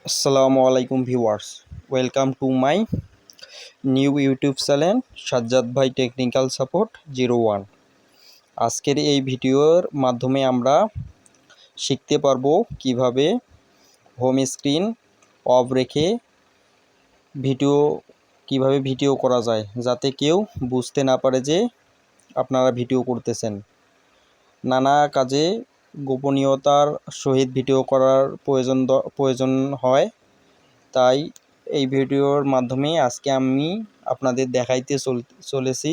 আসসালামু আলাইকুম viewers, welcome to my new YouTube channel Sajjad ভাই টেকনিক্যাল সাপোর্ট 01। আজকের এই ভিডিওর মাধ্যমে আমরা শিখতে পারবো কিভাবে হোম স্ক্রিন অফ রেখে ভিডিও করা যায়, যাতে কেউ বুঝতে না পারে যে আপনারা ভিডিও করতেছেন। নানা কাজে গোপনীয়তার সহিত ভিডিও করার প্রয়োজন হয়, তাই এই ভিডিওর মাধ্যমে আজকে আমি আপনাদের দেখাইতে চলেছি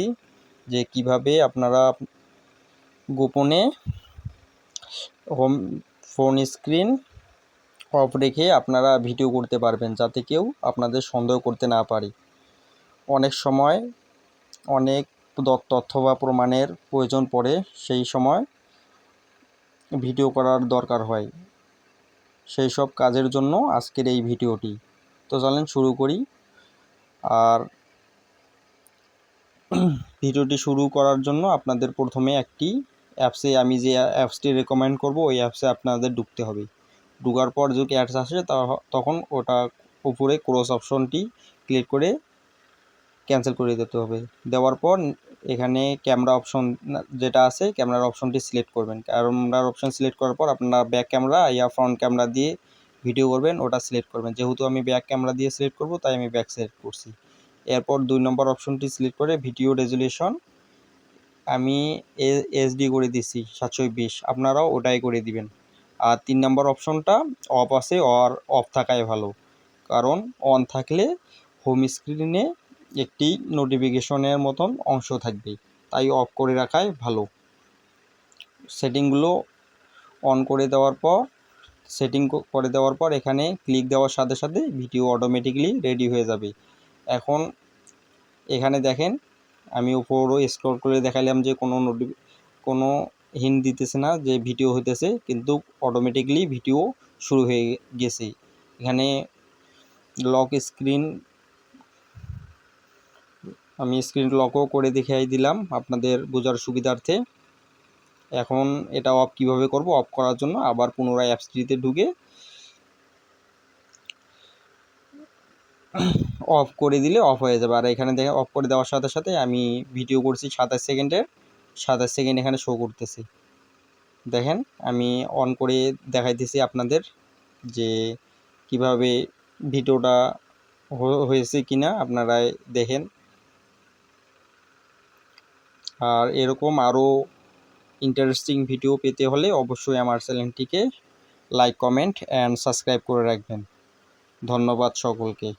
যে কিভাবে আপনারা গোপনে ফোন স্ক্রিন অফ রেখে আপনারা ভিডিও করতে পারবেন, যাতে কেউ আপনাদের সন্দেহ করতে না পারে। অনেক সময় অনেক তথ্য বা প্রমাণের প্রয়োজন পড়ে, সেই সময় ভিডিও করার দরকার হয়। সেই সব কাজের জন্য আজকের এই ভিডিওটি। তো চলেন শুরু করি। আর ভিডিওটি শুরু করার জন্য আপনাদের প্রথমে একটি অ্যাপসে, আমি যে অ্যাপসটি রেকমেন্ড করব ওই অ্যাপসে আপনাদের ঢুকতে হবে। ঢোকার পর যদি অ্যাডস আসে তখন ওটা উপরে ক্রস অপশনটি ক্লিক করে ক্যান্সেল করে দিতে হবে। দেওয়ার পর এখানে ক্যামেরা অপশন যেটা আছে, ক্যামেরার অপশনটি সিলেক্ট করবেন। ক্যামেরার অপশন সিলেক্ট করার পর আপনারা ব্যাক ক্যামেরা ইয়া ফ্রন্ট ক্যামেরা দিয়ে ভিডিও করবেন, ওটা সিলেক্ট করবেন। যেহেতু আমি ব্যাক ক্যামেরা দিয়ে সিলেক্ট করব, তাই আমি ব্যাক সিলেক্ট করছি। এরপর 2 নম্বর অপশনটি সিলেক্ট করে ভিডিও রেজুলেশন আমি এইচডি করে দিচ্ছি 720, আপনারাও ওটাই করে দিবেন। আর 3 নম্বর অপশনটা অফ আছে, আর অফ থাকাই ভালো, কারণ অন থাকলে হোম স্ক্রিনে একটি নোটিফিকেশনের মতন অংশ থাকবে, তাই অফ করে রাখাই ভালো। সেটিংগুলো অন করে দেওয়ার পর এখানে ক্লিক দেওয়ার সাথে সাথে ভিডিও অটোমেটিকলি রেডি হয়ে যাবে। এখন এখানে দেখেন, আমি উপরও স্ক্রল করে দেখালাম যে কোনো হিন্ট দিতেছে না যে ভিডিও হইতেছে, কিন্তু অটোমেটিকলি ভিডিও শুরু হয়ে গেছে। এখানে লক স্ক্রিন, আমি স্ক্রিন লকও করে দেখাই দিলাম আপনাদের বোঝার সুবিধার্থে। এখন এটা অফ কিভাবে করব, অফ করার জন্য আবার পুনরায় অ্যাপসটিতে ঢুকে অফ করে দিলে অফ হয়ে যাবে। আর এখানে দেখে অফ করে দেওয়ার সাথে সাথে আমি ভিডিও করছি 27 সেকেন্ডের, 27 সেকেন্ড এখানে শো করতেছি। দেখেন, আমি অন করে দেখাইতেছি আপনাদের যে কিভাবে ভিডিওটা হয়েছে কিনা, আপনারা দেখেন। আর এরকম আরও ইন্টারেস্টিং ভিডিও পেতে হলে অবশ্যই আমার চ্যানেলটিকে লাইক, কমেন্ট অ্যান্ড সাবস্ক্রাইব করে রাখবেন। ধন্যবাদ সকলকে।